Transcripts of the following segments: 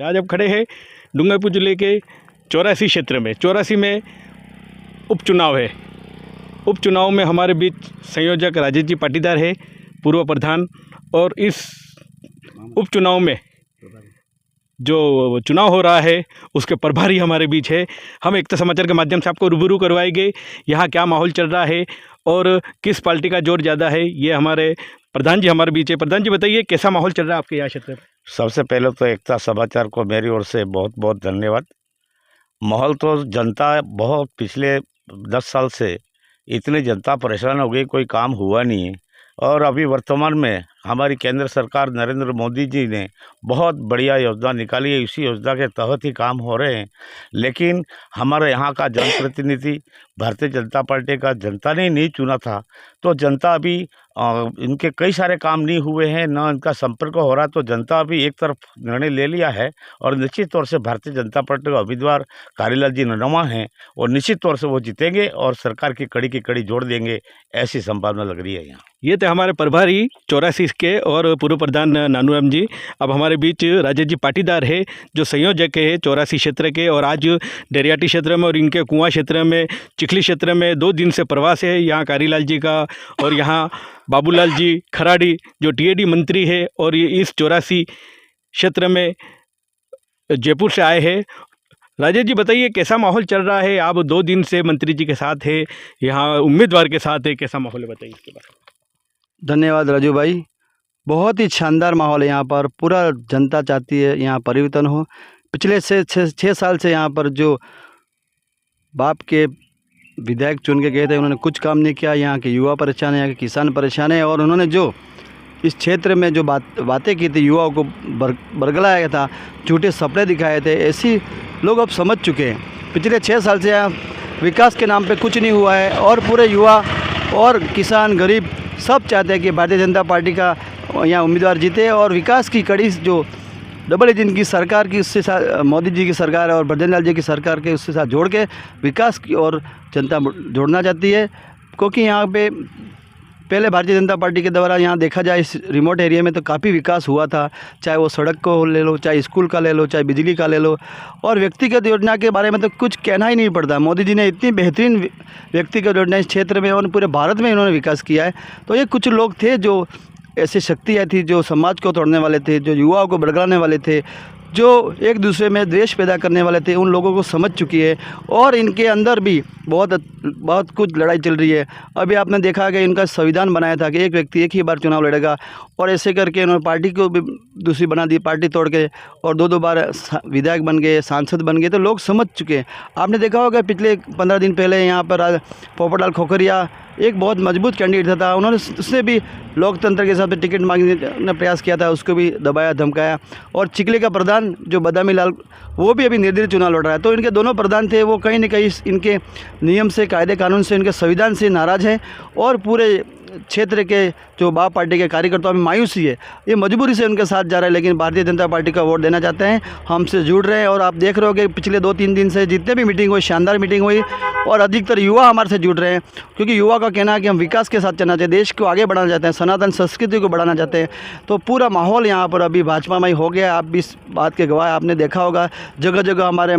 तो आज अब खड़े हैं डूंगरपुर जिले के 84 क्षेत्र में। 84 में उपचुनाव है। उपचुनाव में हमारे बीच संयोजक राजेश जी पाटीदार है, पूर्व प्रधान, और इस उपचुनाव में जो चुनाव हो रहा है उसके प्रभारी हमारे बीच है। हम एकता समाचार के माध्यम से आपको रूबरू करवाएंगे यहाँ क्या माहौल चल रहा है और किस पार्टी का जोर ज़्यादा है। ये हमारे प्रधान जी हमारे बीच है। प्रधान जी बताइए कैसा माहौल चल रहा है आपके यहाँ क्षेत्र में? सबसे पहले तो एकता समाचार को मेरी ओर से बहुत बहुत धन्यवाद। माहौल तो जनता बहुत पिछले 10 साल से इतनी जनता परेशान हो गई, कोई काम हुआ नहीं है। और अभी वर्तमान में हमारी केंद्र सरकार नरेंद्र मोदी जी ने बहुत बढ़िया योजना निकाली है, इसी योजना के तहत ही काम हो रहे हैं। लेकिन हमारे यहाँ का जनप्रतिनिधि भारतीय जनता पार्टी का जनता ने नहीं चुना था, तो जनता अभी इनके कई सारे काम नहीं हुए हैं, ना इनका संपर्क हो रहा। तो जनता अभी एक तरफ निर्णय ले लिया है और निश्चित तौर से भारतीय जनता पार्टी का उम्मीदवार कारीलाल जी नरमा हैं और निश्चित तौर से वो जीतेंगे और सरकार की कड़ी जोड़ देंगे, ऐसी संभावना लग रही है यहाँ। ये थे हमारे प्रभारी 84 के और पूर्व प्रधान नानूराम जी। अब हमारे बीच राजेश जी पाटीदार है जो संयोजक है 84 क्षेत्र के, और आज डेरियाटी क्षेत्र में और इनके कुआं क्षेत्र में, चिखली क्षेत्र में 2 दिन से प्रवास है यहाँ कारीलाल जी का। और यहाँ बाबूलाल जी खराड़ी जो टीएडी मंत्री है और ये इस 84 क्षेत्र में जयपुर से आए हैं। राजेश जी बताइए कैसा माहौल चल रहा है? आप 2 दिन से मंत्री जी के साथ है, यहाँ उम्मीदवार के साथ है, कैसा माहौल है बताइए इसके बारे में? धन्यवाद राजू भाई, बहुत ही शानदार माहौल है यहाँ पर। पूरा जनता चाहती है यहाँ परिवर्तन हो। पिछले 6 साल से यहाँ पर जो बाप के विधायक चुन के गए थे उन्होंने कुछ काम नहीं किया। यहाँ के युवा परेशान है, यहाँ के किसान परेशान है, और उन्होंने जो इस क्षेत्र में जो बातें की थी, युवाओं को बरगलाया था, झूठे सपने दिखाए थे, ऐसी लोग अब समझ चुके हैं। पिछले 6 साल से यहाँ विकास के नाम पे कुछ नहीं हुआ है, और पूरे युवा और किसान गरीब सब चाहते हैं कि भारतीय जनता पार्टी का यहाँ उम्मीदवार जीते और विकास की कड़ी जो डबल इंजन की सरकार की उससे साथ मोदी जी की सरकार और भजनलाल जी की सरकार के उससे साथ जोड़ के विकास की और जनता जोड़ना चाहती है। क्योंकि यहाँ पे पहले भारतीय जनता पार्टी के द्वारा यहाँ देखा जाए इस रिमोट एरिया में तो काफ़ी विकास हुआ था, चाहे वो सड़क को ले लो, चाहे स्कूल का ले लो, चाहे बिजली का ले लो, और व्यक्तिगत योजना के बारे में तो कुछ कहना ही नहीं पड़ता। मोदी जी ने इतनी बेहतरीन व्यक्तिगत योजना इस क्षेत्र में और पूरे भारत में इन्होंने विकास किया है। तो ये कुछ लोग थे जो ऐसी शक्तियाँ थी जो समाज को तोड़ने वाले थे, जो युवाओं को भड़काने वाले थे, जो एक दूसरे में द्वेष पैदा करने वाले थे, उन लोगों को समझ चुकी है और इनके अंदर भी बहुत कुछ लड़ाई चल रही है। अभी आपने देखा कि इनका संविधान बनाया था कि एक व्यक्ति एक ही बार चुनाव लड़ेगा, और ऐसे करके इन्होंने पार्टी को भी दूसरी बना दी, पार्टी तोड़ के, और 2 बार विधायक बन गए, सांसद बन गए। तो लोग समझ चुके हैं। आपने देखा होगा पिछले 15 दिन पहले यहाँ पर पोपटलाल खोखरिया एक बहुत मजबूत कैंडिडेट था, उन्होंने उससे भी लोकतंत्र के हिसाब से टिकट मांगने का प्रयास किया था, उसको भी दबाया धमकाया। और चिखली का प्रधान जो बदामी लाल वो भी अभी निर्दलीय चुनाव लड़ रहा है। तो इनके दोनों प्रधान थे वो कहीं न कहीं इनके नियम से, कायदे कानून से, इनके संविधान से नाराज़ हैं, और पूरे क्षेत्र के जो बाप पार्टी के कार्यकर्ताओं में मायूसी है। ये मजबूरी से उनके साथ जा रहे हैं, लेकिन भारतीय जनता पार्टी का वोट देना चाहते हैं, हमसे जुड़ रहे हैं। और आप देख रहे हो कि पिछले 2-3 दिन से जितने भी मीटिंग हुई, शानदार मीटिंग हुई, और अधिकतर युवा हमारे से जुड़ रहे हैं, क्योंकि युवा का कहना है कि हम विकास के साथ चलना चाहिए, देश को आगे बढ़ाना चाहते हैं, सनातन संस्कृति को बढ़ाना चाहते हैं। तो पूरा माहौल यहाँ पर अभी भाजपामय हो गया। आप भी इस बात के गवाह, आपने देखा होगा जगह जगह हमारे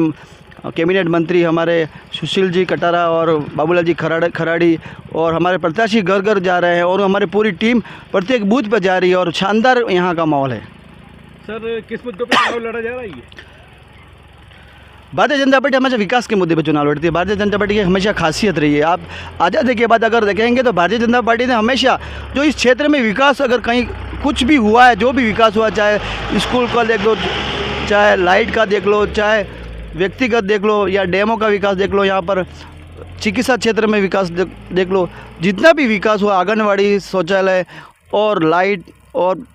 कैबिनेट मंत्री हमारे सुशील जी कटारा और बाबूलाल जी खराड़ी और हमारे प्रत्याशी घर घर जा रहे हैं, और हमारी पूरी टीम प्रत्येक बूथ पर जा रही है, और शानदार यहाँ का माहौल है। सर किस मुद्दों पर चुनाव लड़ा जा रहा है? भारतीय जनता पार्टी हमेशा विकास के मुद्दे पर चुनाव लड़ती है। भारतीय जनता पार्टी की हमेशा खासियत रही है। आप आज़ादी के बाद अगर देखेंगे तो भारतीय जनता पार्टी ने हमेशा जो इस क्षेत्र में विकास, अगर कहीं कुछ भी हुआ है, जो भी विकास हुआ, चाहे स्कूल का देख लो, चाहे लाइट का देख लो, चाहे व्यक्तिगत देख लो, या डैमों का विकास देख लो, यहाँ पर चिकित्सा क्षेत्र में विकास देख लो, जितना भी विकास हुआ, आंगनवाड़ी, शौचालय और लाइट, और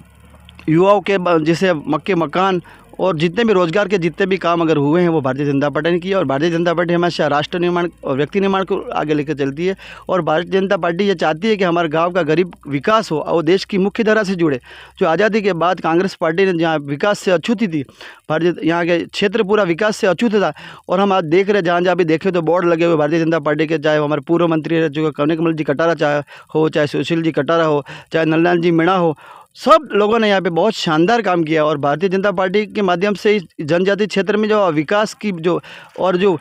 युवाओं के जैसे मक्के मकान, और जितने भी रोजगार के जितने भी काम अगर हुए हैं वो भारतीय जनता पार्टी ने किए। और भारतीय जनता पार्टी हमेशा राष्ट्र निर्माण और व्यक्ति निर्माण को आगे लेकर चलती है, और भारतीय जनता पार्टी ये चाहती है कि हमारे गांव का गरीब विकास हो और देश की मुख्य धारा से जुड़े। जो आज़ादी के बाद कांग्रेस पार्टी ने जहाँ विकास से अछूती थी, भारतीय यहाँ के क्षेत्र पूरा विकास से अछूत था, और हम आज देख रहे हैं जहाँ जहाँ भी देखे तो बोर्ड लगे हुए भारतीय जनता पार्टी के, चाहे हमारे पूर्व मंत्री जो कवनीकमल जी कटारा चाहे हो, चाहे सुशील जी कटारा हो, चाहे नललाल जी मीणा हो, सब लोगों ने यहाँ पे बहुत शानदार काम किया और भारतीय जनता पार्टी के माध्यम से इस जनजाति क्षेत्र में जो विकास की जो और जो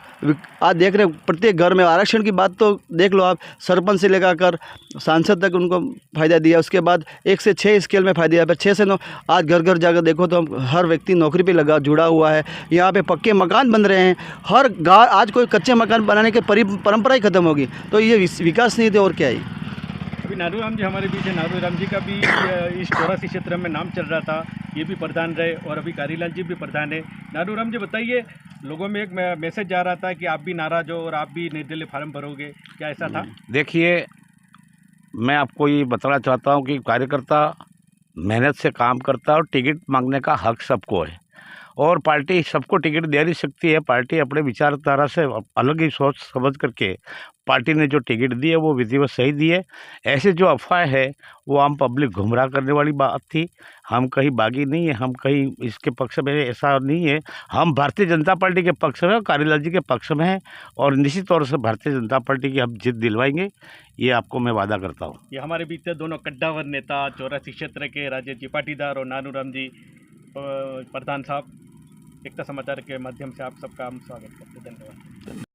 आज देख रहे हैं प्रत्येक घर में आरक्षण की बात तो देख लो आप, सरपंच से लेकर सांसद तक उनको फ़ायदा दिया। उसके बाद 1 से 6 स्केल में फ़ायदा दिया, फिर 6 से 9 आज घर घर जाकर देखो तो हर व्यक्ति नौकरी पे जुड़ा हुआ है। यहाँ पे पक्के मकान बन रहे हैं, हर गाँव आज कोई कच्चे मकान बनाने की परंपरा ही खत्म होगी। तो ये विकास नहीं थे और क्या है। अभी नानूराम जी हमारे बीच है। नानूराम जी का भी इस चौरासी क्षेत्र में नाम चल रहा था, ये भी प्रधान रहे और अभी कारीलाल जी भी प्रधान है। नानूराम जी बताइए, लोगों में एक मैसेज जा रहा था कि आप भी नाराज हो और आप भी निर्दलीय फार्म भरोगे, क्या ऐसा था? देखिए, मैं आपको ये बताना चाहता हूँ कि कार्यकर्ता मेहनत से काम करता है और टिकट मांगने का हक सबको है और पार्टी सबको टिकट दे नहीं सकती है। पार्टी अपने विचारधारा से अलग ही सोच समझ करके पार्टी ने जो टिकट दी है वो विधिवत सही दी है। ऐसे जो अफवाह है वो आम पब्लिक गुमराह करने वाली बात थी। हम कहीं बागी नहीं है, हम कहीं इसके पक्ष में ऐसा नहीं है। हम भारतीय जनता पार्टी के पक्ष में और कारीलाल जी के पक्ष में हैं और निश्चित तौर से भारतीय जनता पार्टी की हम जीत दिलवाएंगे, ये आपको मैं वादा करता हूँ। ये हमारे बीच दोनों कड्डावर नेता चौरासी क्षेत्र के राजेश जी पाटीदार और नानूराम जी प्रधान साहब, एकता समाचार के माध्यम से आप सबका हम स्वागत करते हैं। धन्यवाद।